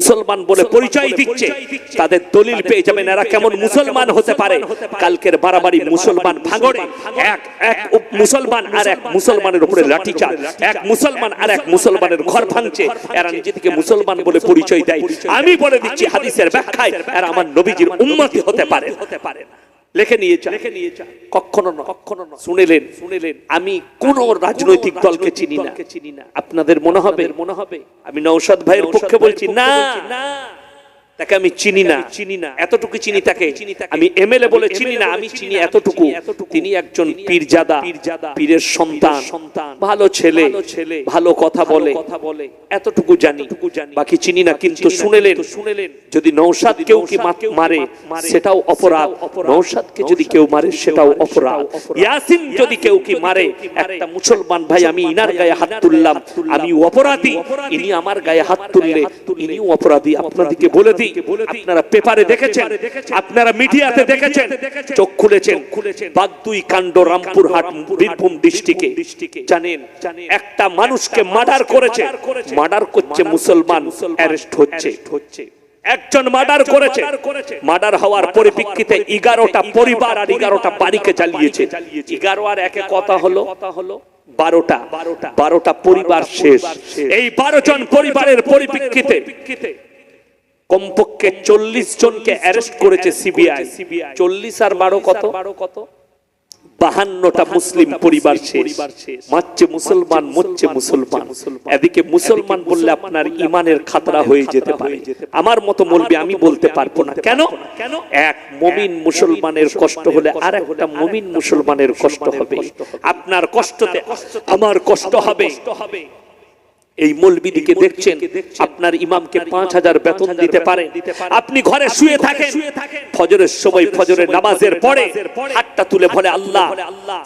মুসলমান বলে পরিচয় দিচ্ছে, তাদের দলিল পেয়ে যাবেন এরা কেমন মুসলমান হতে পারে। কালকের বাড়াবাড়ি মুসলমান ভাঙড়ে এক মুসলমান আর এক মুসলমানের উপরে লাঠিচার্জ, এক মুসলমান আর এক মুসলমানের ঘর ভাঙছে, এরা নিজেদেরকে মুসলমান বলে পরিচয় দেয়। আমি বলে দিচ্ছি হাদিসের ব্যাখ্যায় এরা আমার নবীজির উম্মতি হতে পারে না। লিখে নিয়ে যা, কখনো না। শুনেলেন আমি কোন রাজনৈতিক দলকে চিনি না। আপনাদের মনে হবে আমি নওশাদ ভাইয়ের পক্ষে বলছি না, তাকে আমি চিনি না, এতটুকু চিনি তাকে। আমি এমএলএ বলে চিনি না, আমি চিনি এতটুকু, তিনি একজন পীরজাদা, পীরের সন্তান, ভালো ছেলে, ভালো কথা বলে, এতটুকু জানি, বাকি চিনি না। কিন্তু শুনেলেন যদি নওশাদ কেউ কি মারে সেটাও অপরাধ, নওশাদকে যদি কেউ মারে সেটাও অপরাধ, ইয়াসিন যদি কেউ কি মারে একটা মুসলমান ভাই আমি ইনার গায়ে হাত তুললাম, আমি অপরাধী, ইনি আমার গায়ে হাত তুললে ইনিও অপরাধী। আপনাদেরকে বলে দিই, আপনারা পেপারে দেখেছেন, আপনারা মিডিয়াতে দেখেছেন, চোখ খুলেছেন, বাগদুই কাণ্ড রামপুরহাট বীরভূম ডিস্ট্রিক্টে জানেন একটা মানুষকে মার্ডার করেছে, মার্ডার করছে মুসলমান, অ্যারেস্ট হচ্ছে। একজন মার্ডার করেছে, মার্ডার হওয়ার পরিপ্রেক্ষিতে 11টা পরিবার আর 11টা বাড়িকে জ্বালিয়েছে। 11 আর একে কথা হলো 12টা পরিবার শেষ। এই 12 জন পরিবারের পরিপ্রেক্ষিতে কমপক্ষে 40 জনকে অ্যারেস্ট করেছে সিবিআই। 40 আর 12 কত? 52টা মুসলিম পরিবার শেষ। মারছে মুসলমান, মরছে মুসলমান। এদিকে মুসলমান বললে আপনার ইমানের খাতরা হয়ে যেতে পারে। আমার মতো মৌলবি আমি বলতে পারবো না। কেন? এক মুমিন মুসলমানের কষ্ট হলে আর একটা মুমিন মুসলমানের কষ্ট হবে। আপনার কষ্টতে আমার কষ্ট হবে। এই মৌলবিদিকে দেখছেন, আপনার ইমামকে 5000 বেতন দিতে পারে, আপনি ঘরে শুয়ে থাকেন, ফজরের সময় ফজরের নামাজের পরে হাতটা তুলে বলে আল্লাহ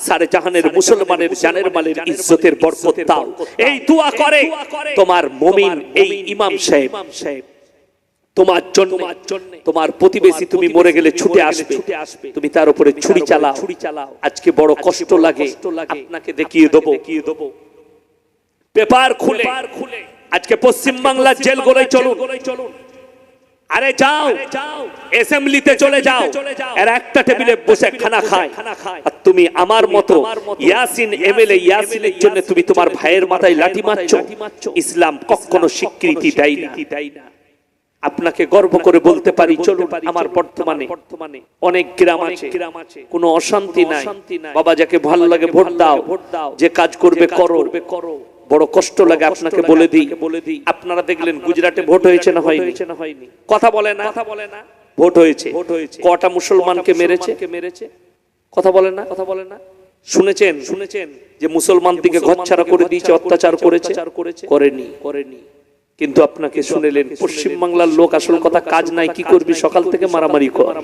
সারে জাহানের মুসলমানের জানের মালের ইজ্জতের বরকত দাও, এই দোয়া করে তোমার মুমিন এই ইমাম সাহেব তোমার জন্য, তোমার প্রতিবেশী তুমি মরে গেলে ছুটে আসবে, তুমি তার উপরে ছুরি চালাও। আজকে বড় কষ্ট লাগে, আপনাকে দেখিয়ে দেবো। পেপার খুলে আজকে পশ্চিম বাংলার জেলগুলোয় চলুন, আরে যাও অ্যাসেম্বলিতে চলে যাও, এর একটা টেবিলে বসে খানা খায়, আর তুমি আমার মতো ইয়াসিন এমএলএ ইয়াসিনের জন্য তুমি তোমার ভাইয়ের মাথায় লাঠি মারছো। ইসলাম কখনো স্বীকৃতি দেয় না। আপনাকে গর্ব করে বলতে পারি, চলুন আমার বর্তমানে অনেক গ্রাম আছে, কোনো অশান্তি নাই। বাবা যাকে ভালো লাগে ভোট দাও, যে কাজ করবে করো। বড় কষ্ট লাগে আপনাকে বলে দিই, আপনারা দেখলেন গুজরাটে ভোট হয়েছে না হয়নি? কথা বলে না, ভোট হয়েছে। কটা মুসলমানকে মেরেছে? কথা বলে না। শুনেছেন যে মুসলমান দিকে ঘরছাড়া করে দিয়েছে, অত্যাচার করেছে? করেনি। কিন্তু আপনাকে শুনেলেন পশ্চিম বাংলার লোক আসল কথা কাজ নাই, কি করবি সকাল থেকে মারামারি কর,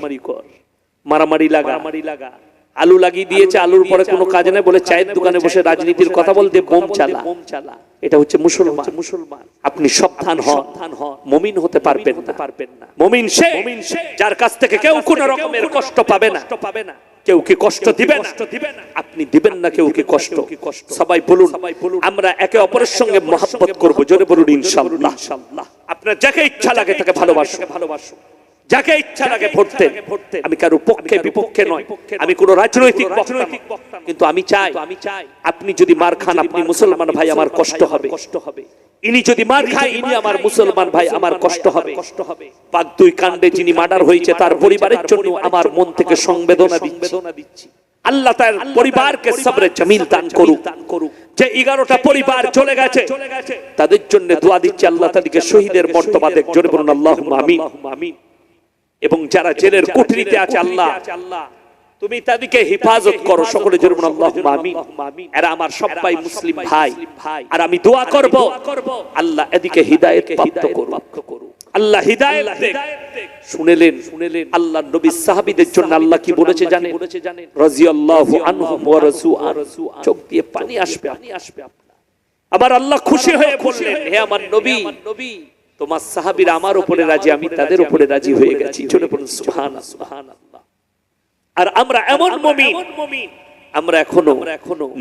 মারামারি লাগা। আলু লাগিয়ে দিয়েছে, আলুর পরে কোনো কাজ নেই বলে চায়ের দোকানে বসে রাজনীতির কথা বলতে বোম চালা। এটা হচ্ছে মুসলমান। আপনি সাবধান হন, মুমিন হতে পারবেন না। মুমিন সে যার কাছ থেকে কেউ কোনো রকমের কষ্ট পাবে না, কেউ কি কষ্ট দিবে না, আপনি দিবেন না কেউ কি কষ্ট। সবাই বলুন আমরা একে অপরের সঙ্গে মহব্বত করব, জোরে বলুন ইনশাআল্লাহ। আপনার যাকে ইচ্ছা লাগে তাকে ভালোবাসো, যাকে ইচ্ছা লাগে ভোট দেন। আমি কারো পক্ষে বিপক্ষে নয়, আমি কোন রাজনৈতিক বক্তা, কিন্তু আমি চাই আপনি যদি মার খান আপনি মুসলমান ভাই, আমার কষ্ট হবে। ইনি যদি মার খায় ইনি আমার মুসলমান ভাই, আমার কষ্ট হবে। বাগদুই কাণ্ডে যিনি মার্ডার হয়েছে তার পরিবারের জন্য আমার মন থেকে সংবেদনা দিচ্ছি। আল্লাহ তার পরিবারকে সবরে জামিল দান করুক। যে 11টা পরিবার চলে গেছে তাদের জন্য দোয়া দিচ্ছি, আল্লাহ তাদেরকে শহীদের মর্তবা দেখ, জোরে বলুন আল্লাহুম্মা আমিন। এবং যারা জেলের কুঠরিতে আছে আল্লাহ তুমি তাদেরকে হেফাজত করো, সকলে জোরে বলুন আল্লাহুম্মা আমিন। এরা আমার সবাই মুসলিম ভাই, আর আমি দোয়া করব আল্লাহ এদিকে হিদায়াত প্রাপ্ত করুন, আল্লাহ হিদায়াত দেখ। শুনেলেন আল্লাহর নবী সাহাবীদের জন্য আল্লাহ কি বলেছে জানেন? রাদিয়াল্লাহু আনহুম ওয়া রাসূআন, চোখ দিয়ে পানি আসবে। আবার আল্লাহ খুশি হয়ে বললেন, হে আমার নবী তোমার সাহাবীরা আমার উপরে রাজি, আমি তাদের উপরে রাজি হয়ে গেছি। জোরে বলুন সুবহানাল্লাহ। আর আমরা এমন মুমিন, আমরা এখনো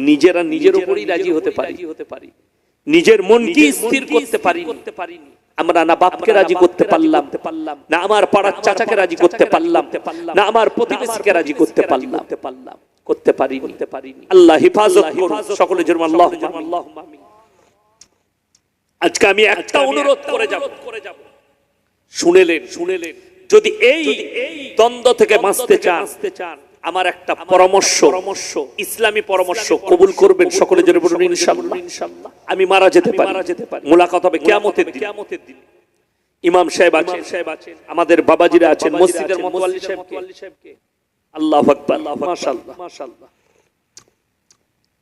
নিজেরা নিজের উপরেই রাজি হতে পারি। নিজের মনকে স্থির করতে পারিনি। আমরা না বাপকে রাজি করতে পারলাম, না আমার পাড়ার চাচাকে রাজি করতে পারলাম, না আমার প্রতিবেশীকে রাজি করতে পারলাম, করতে পারিনি। আল্লাহ হেফাজত করুন সকলে জন্য আল্লাহুম্মা আমিন। আজকে আমি একটা অনুরোধ করে যাব, শুনেলেন যদি এই দ্বন্দ্ব থেকে বাঁচতে চান, আমার একটা পরামর্শ, ইসলামী পরামর্শ কবুল করবেন সকলে জন্য বলুন ইনশাআল্লাহ। আমি মারা যেতে পারি, মুলাকাত হবে কিয়ামতের দিন। ইমাম সাহেব আছেন, আমাদের বাবাজিরা আছেন, মসজিদের মুয়াল্লি সাহেবকে আল্লাহু আকবার, মাশাআল্লাহ,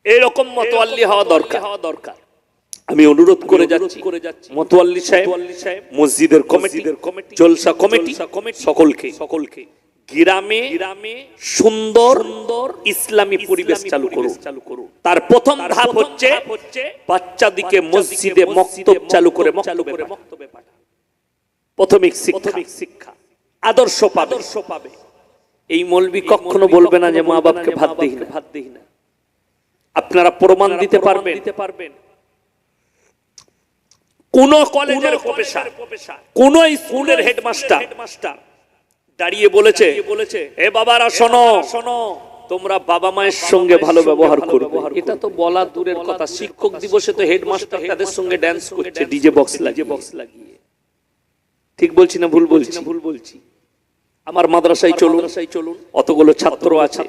এরকম মুতাওয়াল্লি হওয়া দরকার। আমি অনুরোধ করে যাচ্ছি মুতাওয়াল্লি সাহেব, মসজিদের কমিটি, জলসা কমিটি, সকলকে গ্রামে সুন্দর ইসলামী পরিবেশ চালু করুন। তার প্রথম ধাপ হচ্ছে বাচ্চাদিকে মসজিদে মক্তব চালু করে মক্তবে পাঠান। প্রাথমিক শিক্ষা আদর্শ পাবে। এই মৌলবি কখনো বলবে না যে মা বাপকে ভাত দেই না। আপনারা প্রমাণ দিতে পারবেন কোন কলেজের প্রফেসর, কোন স্কুলের হেডমাস্টার দাঁড়িয়ে বলেছে এ বাবারা শোনো, তোমরা বাবা মায়ের সঙ্গে ভালো ব্যবহার করবে? এটা তো বলা দূরের কথা, শিক্ষক দিবসে তো হেডমাস্টার তাদের সঙ্গে ড্যান্স করছে ডিজে বক্স লাগিয়ে। ঠিক বলছি না ভুল বলছি? আমার মাদ্রাসায় চলুন, অতগুলো ছাত্র আছে,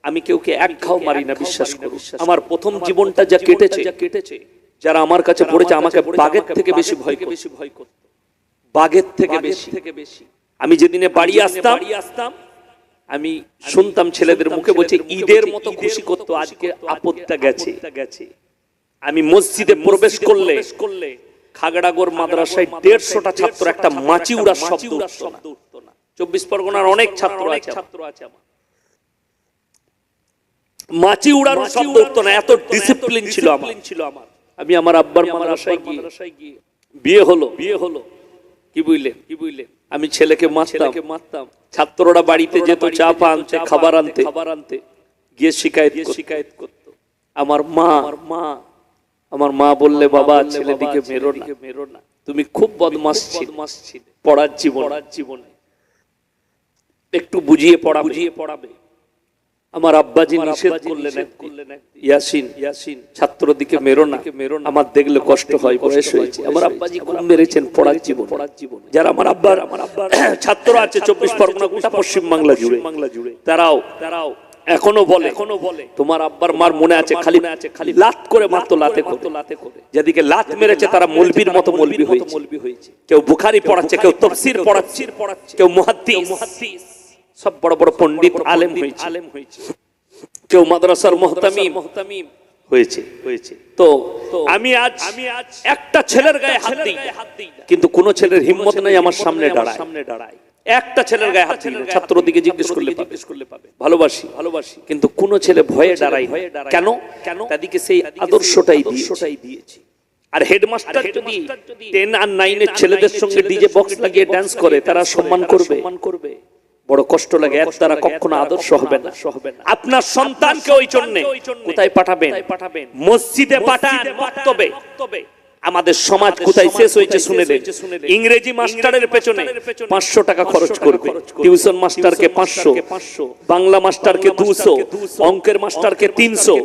আমি কেউকে এক ঘাও মারি না, বিশ্বাস করুন। আমার প্রথম জীবনটা যা কেটেছে, যারা আমার কাছে পড়েছে আমাকে বাঘের থেকে বেশি ভয় করত, বাঘের থেকে বেশি। আমি যেদিনে বাড়ি আসতাম আমি শুনতাম ছেলেদের মুখে বলছে ঈদের মতো খুশি করতো, আজকে আপদটা গেছে। আমি মসজিদে প্রবেশ করলে খাগড়াগড় মাদ্রাসায় 150টা ছাত্র একটা মাছি উড়ার শব্দ উঠতো না। 24 পরগনার অনেক ছাত্র আছে আমার, মাছি উড়ার শব্দ উঠতো না, এত ডিসিপ্লিন ছিল আমার। আমি আমার আব্বার মাদ্রাসায় গিয়ে বিয়ে হলো কি বুঝলেন, আমি ছেলেকে মারতাম, ছাত্ররা বাড়িতে যেত চা পা আনতে, খাবার আনতে গিয়ে শিকায়েত করত। আমার মা বললে বাবা ছেলেদিকে মেরো না, তুমি খুব বদমাশ ছিলে পড়ার জীবনে, একটু বুঝিয়ে পড়াবে। আমার আব্বাজি নিষেধ করলেন, ইয়াসিন ছাত্র দিকে মেরো না, আমার দেখলে কষ্ট হয়, বয়স হয়েছে। আমার আব্বাজি খুব মেরেছেন পড়ার জীবন। যারা আমার আব্বার ছাত্র আছে 24 পরগনা গোটা পশ্চিম বাংলা জুড়ে, তারাও এখনো বলে তোমার আব্বার মার মনে আছে, খালি লাত করে মারতো, লাতে করে। যেদিকে লাত মেরেছে তারা মৌলবীর মতো মৌলবী হয়েছে। কেউ বুখারী পড়াচ্ছে, কেউ তাফসীর পড়াচ্ছে, কেউ মুহাদ্দিস, সব বড় বড় পণ্ডিত আলেম হয়েছে, কেউ মাদ্রাসার মুহতামিম হয়েছে। তো আমি আজ একটা ছেলের গায়ে হাত দিই, কিন্তু কোন ছেলের হিম্মত নাই আমার সামনে দাঁড়ায়। একটা ছেলের গায়ে হাত দিই, ছাত্র দিকে জিজ্ঞেস করলে পাবে। ভালোবাসি, কিন্তু কোন ছেলে ভয়ে দাঁড়ায়। কেন? তাদেরকে সেই আদর্শটাই দিয়েছি। আর হেডমাস্টার যদি 10 আর 9 এর ছেলেদের সঙ্গে ডিজে বক্স লাগিয়ে ডান্স করে, তারা সম্মান করবে? বড় কষ্ট লাগে। এর দ্বারা কখনো আদর্শ হবে না। আপনার সন্তানকে ওই জন্য কোথায় পাঠাবেন? মসজিদে পাঠান, মক্তবে। আমাদের সমাজ কোথায় শেষ হয়েছে শুনেলেন। ইংরেজি মাস্টারের পেছনে 500 টাকা খরচ করবে, টিউশন মাস্টারকে 500, বাংলা মাস্টারকে 200, অঙ্কের মাস্টারকে 300,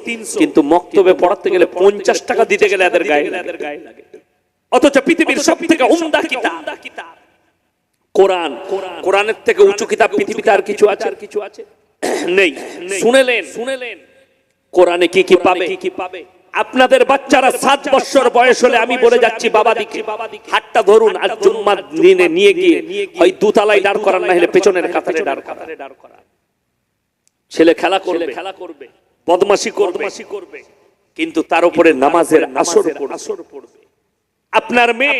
কিন্তু মক্তবে পড়াতে গেলে 50 টাকা দিতে গেলে এদের গায়ে লাগে। অথচ পৃথিবীর সবথেকে উম্দা কিতাব কোরআন, কোরআনের থেকে উঁচু কিতাব পৃথিবীতে আর কিছু আছে? নেই। শুনেলেন কোরআনে কি পাবে? আপনাদের বাচ্চারা 7 বছর বয়স হলে আমি বলে যাচ্ছি বাবাদিকে হাতটা ধরুন, আর জুম্মার দিনে নিয়ে গিয়ে হয় দোতলায় দাঁড় করান, না হলে পেছনের কাতারে দাঁড় করান। ছেলে খেলা করবে, বদমাশি করবে, কিন্তু তার উপরে নামাজের আসর পড়বে। আপনার মেয়ে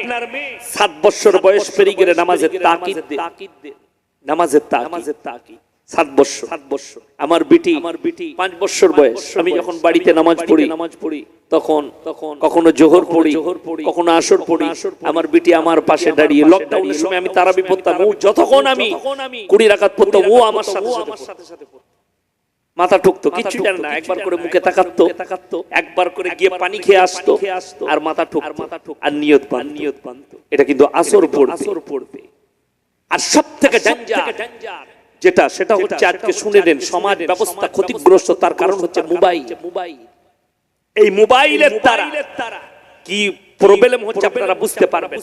7 বছর বয়স পেরিয়ে গেলে নামাজের তাকিদ দে, নামাজের তাকিদ 7 বছর। আমার বিটি 5 বছর বয়স। আমি যখন বাড়িতে নামাজ পড়ি তখন কখনো জোহর পড়ি, কখনো আসর পড়ি। আমার বিটি আমার পাশে দাঁড়িয়ে, লকডাউনের সময় আমি তারাবি পড়তাম, ও যতক্ষণ আমি 20 রাকাত পড়তাম ও আমার সাথে সাথে পড়তো। মাথা ঠুকতো, কিছু জানে না, একবার করে মুখে তাকাতো, একবার করে গিয়ে পানি খেয়ে আসতো, আর মাথা ঠুকতো, আর নিয়ত বাঁধতো। এটা কিন্তু আসর পড়বে। আর সব থেকে ডেঞ্জার যেটা, সেটা হচ্ছে আজকে শুনে নেন, সমাজ ব্যবস্থা ক্ষতিগ্রস্ত, তার কারণ হচ্ছে মোবাইল। এই মোবাইলের দ্বারা কি প্রবলেম হচ্ছে আপনারা বুঝতে পারবেন।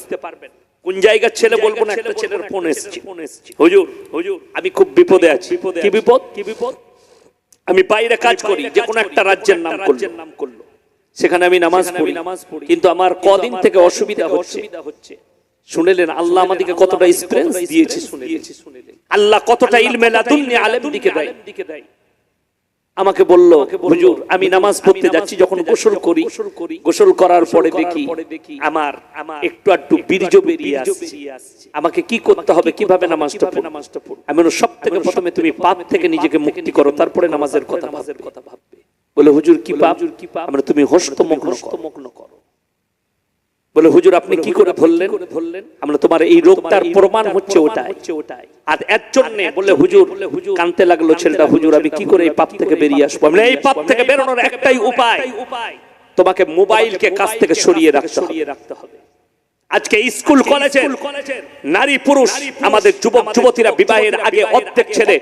কোন জায়গার ছেলে বলবো না, একটা ছেলের ফোন এসেছে, হুজুর আমি খুব বিপদে আছি। কি বিপদ? আমি বাইরে কাজ করি, যে কোনো একটা রাজ্যের নাম করলো, সেখানে আমি নামাজ পড়ি, কিন্তু আমার কদিন থেকে অসুবিধা হচ্ছে। শুনেলেন আল্লাহ আমাদেরকে কতটা এক্সপেরিয়েন্স দিয়েছে, শুনেলেন আল্লাহ কতটা ইলমে লাদুন্নি আলেম দিকে দেয়। আমাকে বলল, হুজুর আমি নামাজ পড়তে যাচ্ছি, যখন গোসল করি, গোসল করার পরে দেখি আমার একটু বীর্য বেরিয়ে আসছে। আমাকে কি করতে হবে, কিভাবে নামাজটা পড়ব? আমি বললাম সব থেকে প্রথমে তুমি পাপ থেকে নিজেকে মুক্তি করো, তারপরে নামাজের কথা ভাববে। বলে হুজুর কি পাপ? আমরা তুমি হস্তমগ্ন করো। বলে হুজুর আপনি কি করে ধরলেন? আমরা তোমার এই রোগটার প্রমাণ হচ্ছে ওটাই। আর এর জন্য বলে হুজুর কানতে লাগলো ছেলেটা, হুজুর আমি কি করে এই পাপ থেকে বেরিয়ে আসবো? আমরা এই পাপ থেকে বেরোনোর একটাই উপায়, তোমাকে মোবাইলকে কাছ থেকে সরিয়ে রাখতে হবে। আজকে স্কুল কলেজের নারী পুরুষ আমাদের যুবক যুবতীরা বিবাহের আগে অর্ধেক ছেলে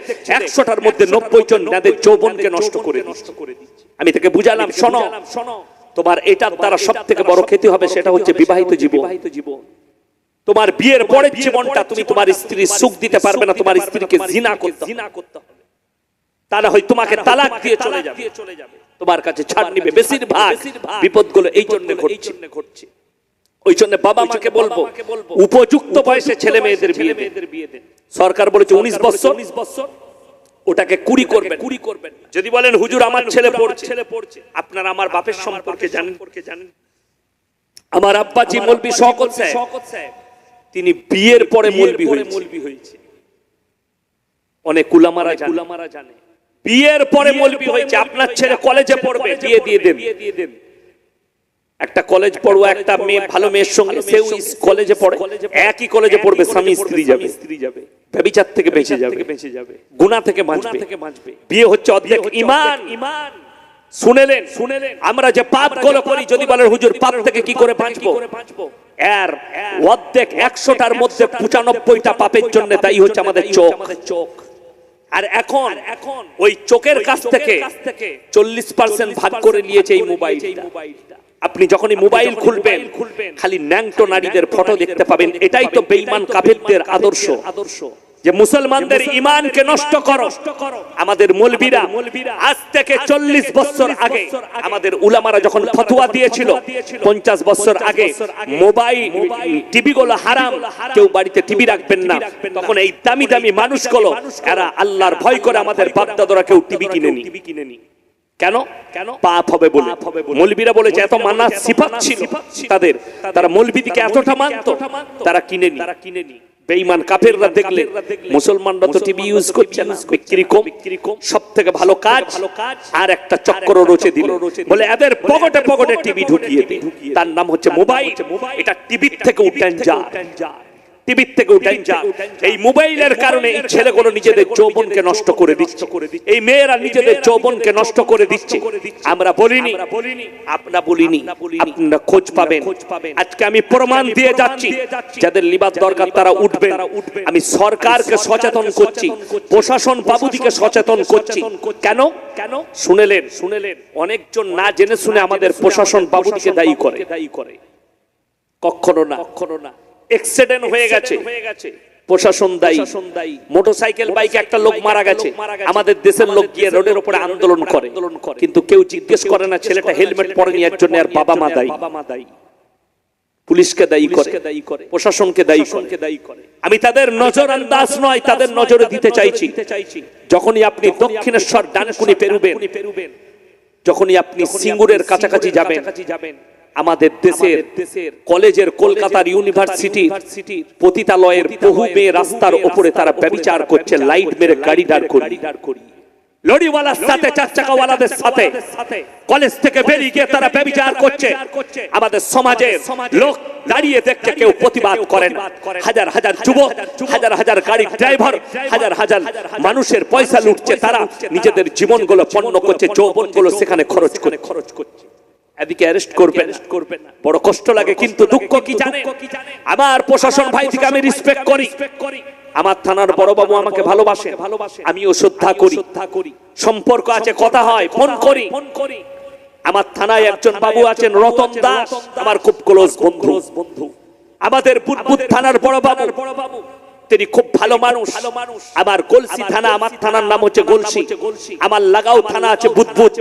100টার মধ্যে 90 জন তাদের যৌবনকে নষ্ট করে দিচ্ছে। আমি তাকে বুঝালাম, শোনো তোমার এটার দ্বারা সব থেকে বড় ক্ষতি হবে, সেটা হচ্ছে বিবাহিত জীবন। তোমার বিয়ের পরের জীবনটা তুমি তোমার স্ত্রীর সুখ দিতে পারবে না, তোমার স্ত্রীকে জিনা করতে হবে, তা না হয় তোমাকে তালাক দিয়ে চলে যাবে, তোমার কাছে ছাড় নিবে। বেশিরভাগ বিপদগুলো এই জন্য ঘটছে। ওই জন্য বাবা মাকে বলবো উপযুক্ত বয়সে ছেলে মেয়েদের বিয়ে দেন। সরকার বলেছে 19 বছর, ওটাকে 20 করবেন। যদি বলেন হুজুর আমার ছেলে পড়ছে, আপনারা আমার বাপের সম্পর্কে জানেন? আমার আব্বাজি মৌলভী শওকত সাহেব, তিনি বিয়ের পরে মৌলভী হয়েছে। অনেক উলামারা জানে বিয়ের পরে মৌলভী হয়েছে। আপনার ছেলে কলেজে পড়বে, বিয়ে দিয়ে দেন। একটা কলেজ পড়ুয়া একটা মেয়ে, ভালো মেয়ের সঙ্গে সেও কলেজে পড়ে, একই কলেজে পড়বে, স্বামী স্ত্রী যাবে, ব্যভিচার থেকে বেঁচে যাবে, গুনাহ থেকে বাঁচবে। বিয়ে হচ্ছে অর্ধেক ঈমান। শুনেলেন আমরা যে পাপগুলো করি, যদি বলেন হুজুর পাপ থেকে কি করে বাঁচবো, এর অর্ধেক 100টার মধ্যে 95টা পাপের জন্য দায়ী হচ্ছে আমাদের চোখ। আর এখন ওই চোখের কাছ থেকে 40% ভাগ করে নিয়েছে এই মোবাইলটা। আপনি যখনই মোবাইল খুলবেন খালি ন্যাংটো নারীদের ফটো দেখতে পাবেন। এটাই তো বেঈমান কাফেরদের আদর্শ, যে মুসলমানদের ঈমানকে নষ্ট করো। আমাদের মৌলবীরা আজ থেকে 40 বছর আগে আমাদের উলামারা যখন ফতোয়া দিয়েছিল 50 বছর আগে মোবাইল টিভি গুলো হারাম, কেউ বাড়িতে টিভি রাখবেন না, তখন এই দামি দামি মানুষগুলো এরা আল্লাহর ভয় করে আমাদের বাপদাদারা কেউ টিভি কিনেনি। কেন? পাপ হবে বলে। মৌলবীরা বলেছে এত মানা সিফাত ছিল তাদের, তারা মৌলবীদিকে এতটা মানতো, তারা কিনেনি। বেঈমান কাফেররা দেখলে মুসলমানরা তো টিভি ইউজ করছে না, বিক্রি কম, সব থেকে ভালো কাজ আর একটা চক্র রচে দিল, বলে এদের পকেটে টিভি ঢুকিয়ে দিই, তার নাম হচ্ছে মোবাইল। এটা টিভির থেকেও ডেঞ্জার, এই মোবাইলের কারণে এই ছেলেগুলো নিজেদের যৌবনকে নষ্ট করে দিচ্ছে, এই মেয়েরা নিজেদের যৌবনকে নষ্ট করে দিচ্ছে। আমরা বলিনি, আপনারা খোঁজ পাবেন। আজকে আমি প্রমাণ দিয়ে যাচ্ছি, যাদের লিবাস দরকার তারা উঠবে। আমি সরকারকে সচেতন করছি, প্রশাসন বাবুদিকে সচেতন করছি। কেন? শুনেলেন অনেকজন না জেনে শুনে আমাদের প্রশাসন বাবুদিকে দায়ী করে। কখনো না। অ্যাক্সিডেন্ট হয়ে গেছে, প্রশাসন দায়ী। মোটরসাইকেল বাইকে একটা লোক মারা গেছে, আমাদের দেশের লোক গিয়ে রোডের উপরে আন্দোলন করে, কিন্তু কেউ জিজ্ঞেস করে না ছেলেটা হেলমেট পরেনি এর জন্য আর বাবা মা দায়ী। পুলিশকে দায়ী করে, প্রশাসনকে দায়ী করে। আমি তাদের নজর আন্দাজ নয়, তাদের নজরে দিতে চাইছি। যখনই আপনি দক্ষিণেশ্বর ডানকুনি পেরুবেন, যখনই আপনি সিঙ্গুরের কাছাকাছি যাবেন, আমাদের দেশের কলেজের কলকাতার ইউনিভার্সিটি পতিতালয়ের বহু মেয়ে রাস্তার উপরে তারা ব্যভিচার করছে, লাইট মেরে গাড়ি দাঁড় করি। লরিওয়ালার সাথে চার চাকাওয়ালাদের সাথে কলেজ থেকে বেরিয়ে গিয়ে তারা ব্যভিচার করছে। আমাদের সমাজের লোক দাঁড়িয়ে দেখছে, কেউ প্রতিবাদ করেন। হাজার হাজার যুবক, হাজার হাজার গাড়ির ড্রাইভার, হাজার হাজার মানুষের পয়সা লুটছে, তারা নিজেদের জীবনগুলো পণ্য করছে, যৌবনগুলো সেখানে খরচ করছে। এদিকে অ্যারেস্ট করবেন, বড় কষ্ট লাগে। কিন্তু দুঃখ কি জানেন? আমার প্রশাসন ভাই থেকে আমি রেসপেক্ট করি। আমার থানার বড়বাবু আমাকে ভালোবাসে, আমিও শ্রদ্ধা করি। সম্পর্ক আছে, কথা হয়, ফোন করি। আমার থানায় একজন বাবু আছেন রতন দাস, আমার খুব ক্লোজ বন্ধু। আমাদের বুদবুদ থানার বড়বাবু, তিনি খুব ভালো মানুষ। আমার গলসি থানা, আমার থানার নাম হচ্ছে গলসি। আমার লাগাও থানা আছে বুদবুদ।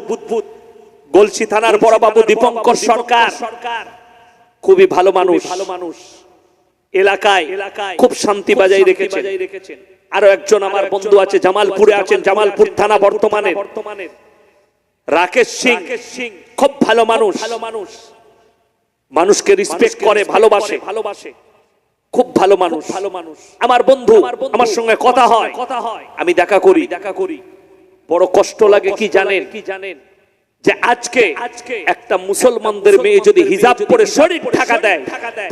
গলসি থানার বড়বাবু দীপঙ্কর সরকার খুবই ভালো মানুষ। এলাকায় খুব শান্তি বজায় রেখেছেন। আরো একজন আমার বন্ধু আছে, জামালপুরে আছেন, জামালপুর থানা বর্তমানে রাকেশ সিং, খুব ভালো মানুষ, মানুষকে রেসপেক্ট করে, ভালোবাসে, খুব ভালো মানুষ। আমার বন্ধু, আমার সঙ্গে কথা হয়, আমি দেখা করি। বড় কষ্ট লাগে কি জানেন? যে আজকে একটা মুসলমানদের মেয়ে যদি হিজাব পরে শরীর ঢাকা দেয়,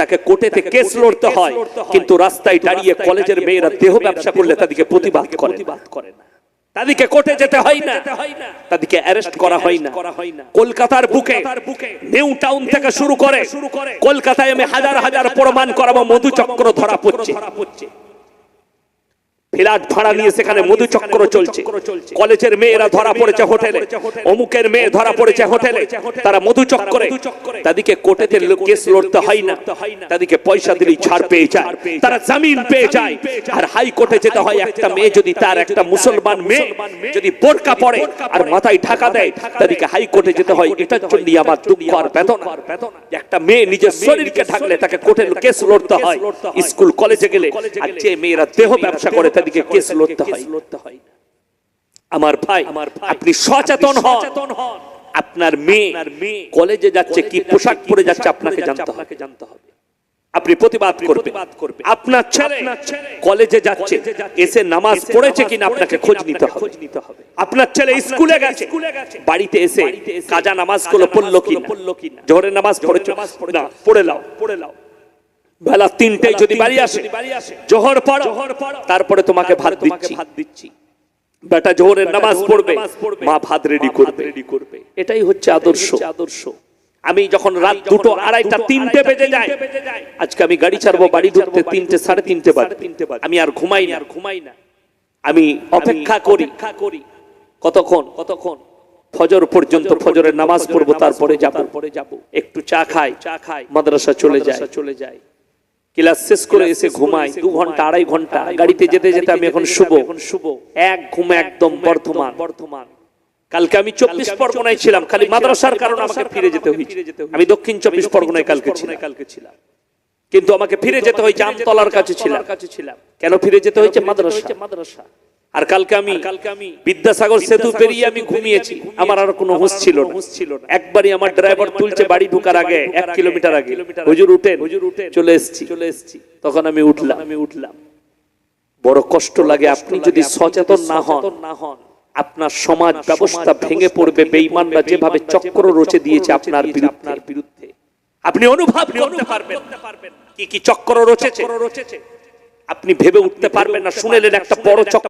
তাকে কোর্টেতে কেস লড়তে হয়, কিন্তু রাস্তায় দাঁড়িয়ে কলেজের মেয়েরা দেহ ব্যবসা করলে তাদেরকে প্রতিবাদ করে না, তাদেরকে কোর্টে যেতে হয় না, তাদেরকে অ্যারেস্ট করা হয় না। কলকাতার বুকে নিউ টাউন থেকে শুরু করে কলকাতায় আমি হাজার হাজার প্রমাণ করাবো, মধুচক্র ধরা পড়ছে। ফ্ল্যাট ভাড়া নিয়ে সেখানে মধুচক্র চলছে। কলেজের মেয়েরা ধরা পড়েছে হোটেলে, অমুকের মেয়ে ধরা পড়েছে হোটেলে, তারা মধুচক্রে। তাদেরকে কোর্টেতে কেস লড়তে হয় না, তাদেরকে পয়সা দিলেই ছাড় পেয়ে যায়, তারা জামিন পেয়ে যায়। আর হাইকোর্টে যেতে হয়। একটা মেয়ে যদি, তার একটা মুসলমান মেয়ে যদি বোরকা পরে আর মাথায় ঢাকা দেয়, তাদেরকে হাইকোর্টে যেতে হয়। এটার জন্য আমার দুঃখ আর বেদনা। একটা মেয়ে নিজের শরীরকে ঢাকলে তাকে কোর্টে কেস লড়তে হয়। স্কুল কলেজে গেলে আর যে মেয়েরা দেহ ব্যবসা করে তাদেরকে কেস লড়তে হয়। আমার ভাই, আপনি সচেতন হন। আপনার মেয়ে কলেজে যাচ্ছে, কি পোশাক পরে যাচ্ছে আপনাকে জানতে হবে। আপনি প্রতিবাদ করবেন। আপনার ছেলে কলেজে যাচ্ছে, এসে নামাজ পড়েছে কিনা আপনাকে খোঁজ নিতে হবে। আপনার ছেলে স্কুলে গেছে, বাড়িতে এসে কাজা নামাজগুলো পড়লো কিনা, জোহরের নামাজ পড়েছো না, পড়ে নাও। বেলা 3টায় যদি বাড়ি আসে, জোহর পড়ো, তারপরে তোমাকে ভাত দিচ্ছি। বেটা জোহরের নামাজ পড়বে, মা ভাত রেডি করবে। এটাই হচ্ছে আদর্শ। আমি যখন রাত 2টো, 2:30, 3টে বেজে যায়, আজকে আমি গাড়ি ছাড়বো, বাড়ি ঢুকতে 3টে, 3:30 বাজে। আমি আর ঘুমাই না, আমি অপেক্ষা করি। কতক্ষণ? ফজর পর্যন্ত। ফজরের নামাজ পড়বো, তারপরে যাব। একটু চা খাই, মাদ্রাসা চলে যায়। ক্লাস শেষ করে এসে ঘুমাই 2 ঘন্টা, 2.5 ঘন্টা। গাড়িতে যেতে আমি এখন শুভ এক ঘুমে একদম বর্ধমান। কালকে আমি 24 পরগনায় ছিলাম, খালি মাদ্রাসার কারণে আমাকে ফিরে যেতে হয়েছে। আমি দক্ষিণ 24 পরগনায় কালকে ছিলাম, কিন্তু আমাকে ফিরে যেতে হয়েছে, আমতলার কাছে ছিলাম। কেন ফিরে যেতে হয়েছে? মাদ্রাসা। আর কালকে আমি বিদ্যাসাগর সেতু পেরিয়ে আমি ঘুমিয়েছি, আমার আর কোনো হুঁশ ছিল না। একবারই আমার ড্রাইভার তুলছে বাড়ি ঢোকার আগে, 1 কিলোমিটার আগে, হুজুর উঠেন, চলে এসেছি। তখন আমি উঠলাম। বড় কষ্ট লাগে। আপনি যদি সচেতন না হন, আপনার সমাজ ব্যবস্থা ভেঙে পড়বে। বেঈমানরা যেভাবে চক্র রচে দিয়েছে আপনার বিরুদ্ধে, আপনি অনুভব করতে পারবেন কি চক্র রচেছে, আপনি ভেবে উঠতে পারবেন না। শুনেলেন একটা বড় চক্র